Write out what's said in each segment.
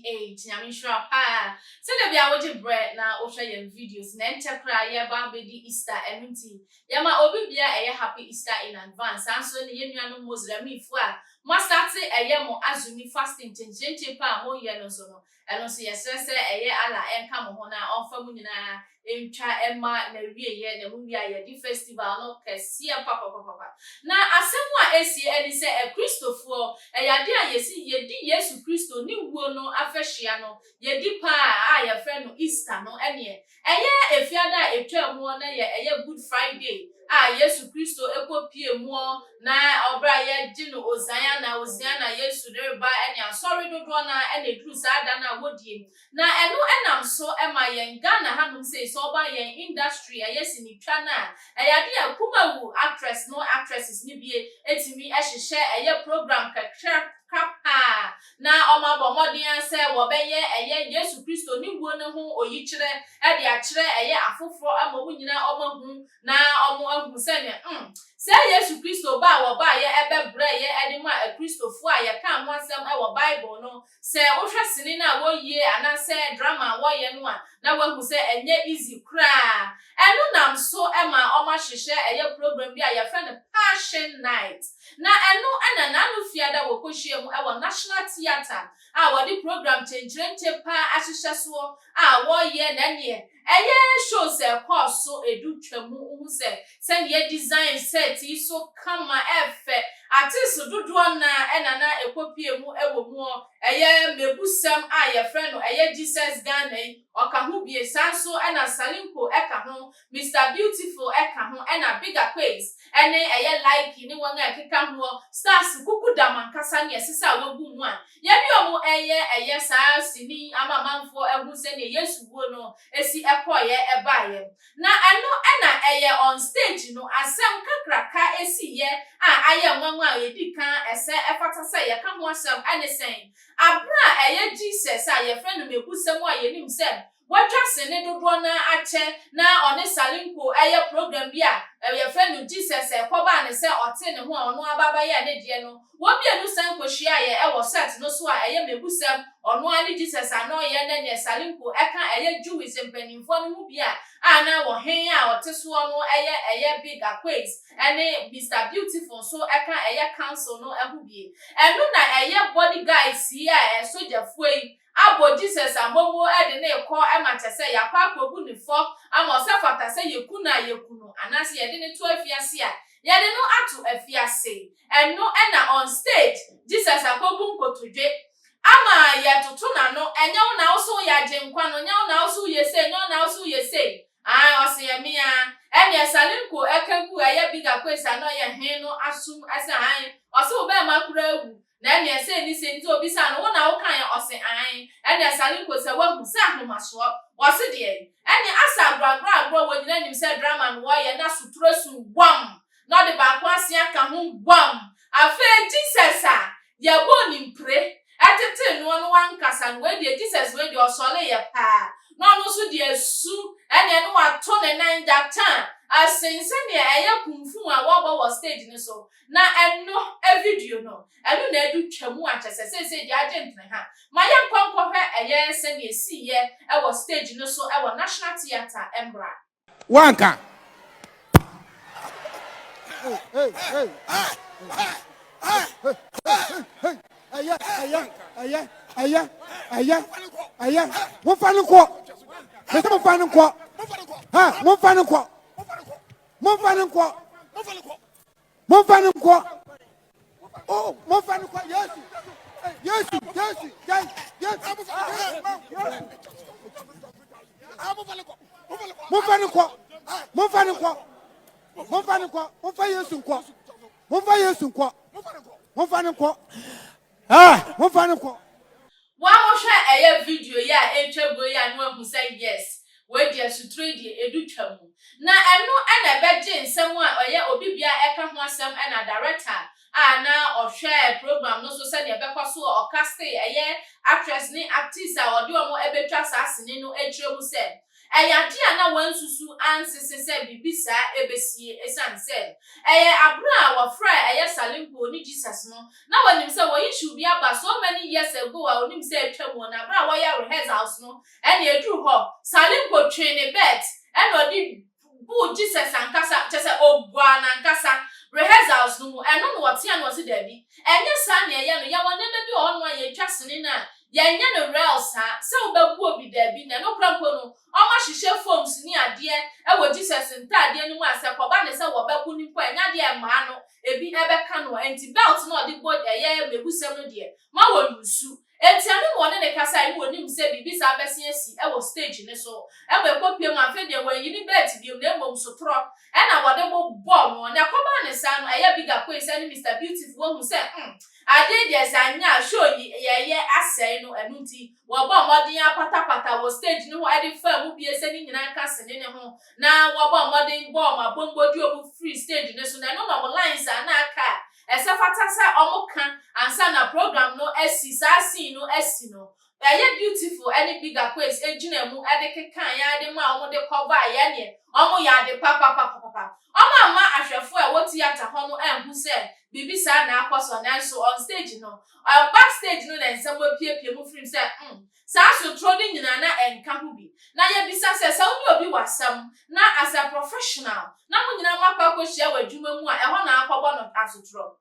28 nyame shira pa se da bia woje bread na wo hwe ye videos na enchekra ye ba bedi Easter enunti ye ma obi bia eye happy Easter in advance anso ne ye nuanu Muslimifo a ma start eye mo azumi fasting chenche pa mo ye no so no eno so ye sese eye ala enka mo ho na onfa mu nyina entwa ema na wie ye na mu wi aye di festival no SIap papa na asemu a esi eni se e Christopher eyade a yesi yedi Yesu Kristo ni wuo no afehia no yedi pa a ye frɛ no Easter no ene eye efiada etwa mu na ye eye Good Friday a Yesu Kristo ekopie mu na obra ye gi no Oziana Yesu dereba ene asori dodo na ene dru sada na wodie na eno enam so ema yen Ghana hanum say so oba yen industry ayesi ni twa na eyade akumawu actresses ni bie etimi ehhehye eye program kakra kapa na omabomodin se wo beye eye Yesu Kristo ni wuo ne ho oyikire e de akire eye afoforo amawu nyina omahu na omo ahu se ne se Yesu Kristo ba wo ba ye ebebre ye edima Kristofo a ye kan ho asem e wo Bible no se wo hwesini na wo yie ana se drama wo ye no a na wahu se enye easy kra enu nam so ema oma hwehwe eye program bi a ye fa ne Passion Night na enu ena nanu fiada wo kohie mu e wo National Theatre a wo di program chenche pa ahwehwe so a wo ye na ne eye shows e course so edu twemu hu se ne design set so kama efe artist dodo na ena na ekopie mu ewo mu eye Mmebusem a ye frɛ no eye Jesus Ghana oka hu bie sanso ena Salinko eka ho Mr Beautiful eka ho ena bigger quiz ene eye like ni won akeka ho stars kuku damankasa ne esisa wagu mu a ye bi omo eye saa sini amamanfo ehu se ne Yesu wo no esi ekoye ebaye na eno ena eye on stage no asem kakraka esi ye a aye nwanwa edi kan ese efata se ye ka ho asem ane sen abra eye Jesus a ye frɛ no Mmebusem a ye nim se watwa sene dodo na ache na one Salinko eye program bi a ye frɛ no Jesus e koba ne se ote ne ho a ono ababa ye ne de no wo bia no san kohia ye e wo set no so a eye Mmebusem ono ani Jesus ano ye na ne Salinko eka eye Jewish mpanimfo no mu bia ana wo hen a ote so no eye bigger quiz ene Mr Beautiful so eka eye council no ehu bie enu na eye body guys here sojafo yi abo Jesus amomo ede na ekọ emachese yakwa akobu ni fo ama osefata se yekunu anase yede ne to afiase a yede no ato afiase eno ena on stage Jesus akobu nkotodwe ama yetutu na no enye na oso ya jenkwa no nya na oso yese nya na oso yese ose mia ene Salinko ekanku eye bigger kwesa no ye hen no asum asa ose obe makura ewu na ene se ni se nti obi sa no wo na wo kan ose ene Salinko se wahu se ahomaso ose de ene asa agbagba wo nyina nim se drama no wo ye na suturo su bwam no de ba kwa sia ka ho bwam afa Jesus a ye boni mpre atete no no wankasa no we de Jesus we de osole ye pa no no so de su ene no wato ne nan data asense ne eye kumfu a wo stage ni so na eno video no eno na edu twamu a chese se de agent ne ha ma ye kwankwo hwe eye se ne si ye e wo stage ni so e wo National Theatre embra wanka aya mo fanko Mr. Mofanko. Ha, Mofanko. Oh, Mofanko, yes. Yes. Mofanko. Wa wo hwe eye video ya etwebo ya no ahu say yes we dia sutre die edu twamu na eno ana beje nsem a oye obibia eka ho asem ana director na ohwe program no so se de bekoso okaste eye actress ni artist a ode omo ebetwa sasene no etwemu se Eyadia na wansusu ansese se bibisa ebesie esanse. Abra wa fra Salinko ni Jesus no. Na wanim se wo issue bi aba so many years ago a onim se atwam na abra wa ya rehearsals no. Ene edru ho Salinko train bet ene odi bu Jesus ankasa chese ogwa na ankasa rehearsals no eno no wotia no se dabi. Enye sa na ye no ya wonene bi ono aye twasene na yenya no rails ha se obabu obi dabi na no krampo no oma hihye forms ni ade wo Jesus ntade ni mu asekoba ne se wobabu ni po enya de ma no ebi ebeka no anti belt no ode bod Mmebusem no de ma wo yusu enti anu woni ne kasa ni woni mse bibi sa bese asi wo stage ne so ekopie mu afa de wan yini bet bi na mom so tro na wode bo no na koba ne sa no bigger kwese ni Mr Beautiful wo hu se ade de sanya show ye asai no enunti wo bo modin apatapata wo stage no ade fa mu bi ese ni nyina ka sene ne ho na wo bo modin bo ma bombodi obu free stage ne so na no no lines na aka ese fatasa omuka ansa na program no esi sasi no esi no beautiful any bigger quiz ejina mu ade kekan ya ade ma omo de cover ya ne omo ya de papa omo ama ahwefo e wo theater ho no enhu se bibi sa na akoso na so on stage no backstage no na nsem pie mu film se sa so trolling nyina na enka hu bi na ye bisa se sa oni obi wasam na as a professional na mu nyina makwa kohia wadwuma mu a eho na akọbọ no asotro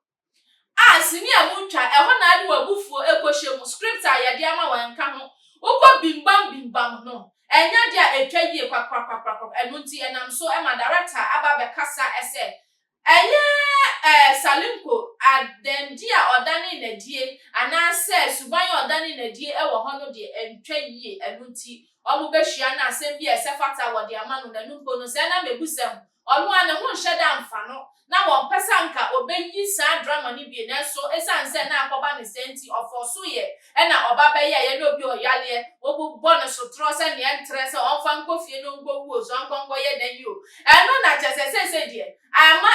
sini amuntwa eho na ade wabufuo ekohye mu script ayede ama wanka ho ukọ bimbam no enya de a etwa yie kwakwa enunti enam so ema director aba be kasa ese Salinko adendia odani nadie anase suban odani nadie ewo ho no de entwa yie enunti omu behia na asem bi esefata wode amanu na numpo no se na Mmebusem onu ane ho nhye da mfa no na won pesa nka obeyi sa drama ni bi na so esanse na akoba ne senti ofoso ye na oba be ye na obi oyale obu bonus tro se ne entre se onfa nkofie no ngbowu ozo nkonko ye dan yo eno na chese de ama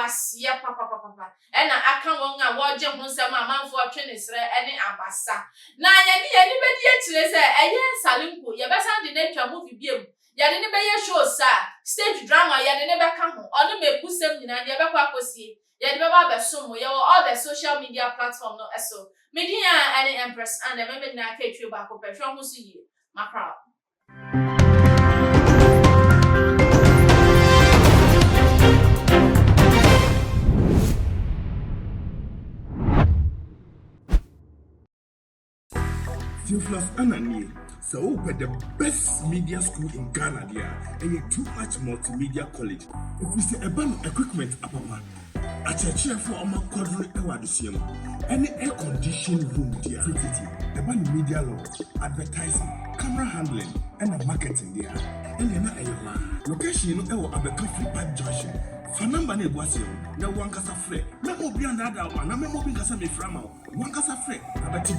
SIap papa na aka won a woje ho nsem amanfo otwe ne sre ene abasa na ye ni bedi akire se Salinko ye besa de na twa movie biem yade ne be ye show sa stage drama yade ne be ka ho ono Mmebusem nyina de be kwa kosie yade be ba be so mo ye all the social media platform no eso media and Empress and me na ka twa ba ko pe hwe ho so yi makra Paanié. So open the best media school in Ghana there, and a too much multimedia college. If we say a band equipment apapa, a church for our quadruple ewadisium, any air conditioned room there, the band media law, advertising, camera handling, and marketing there. And then location no Abeka Free Park Junction. Fanamba Mmebusem, na wankasa frɛ na obi anda da wa na memo bi kasa me frama wankasa frɛ abati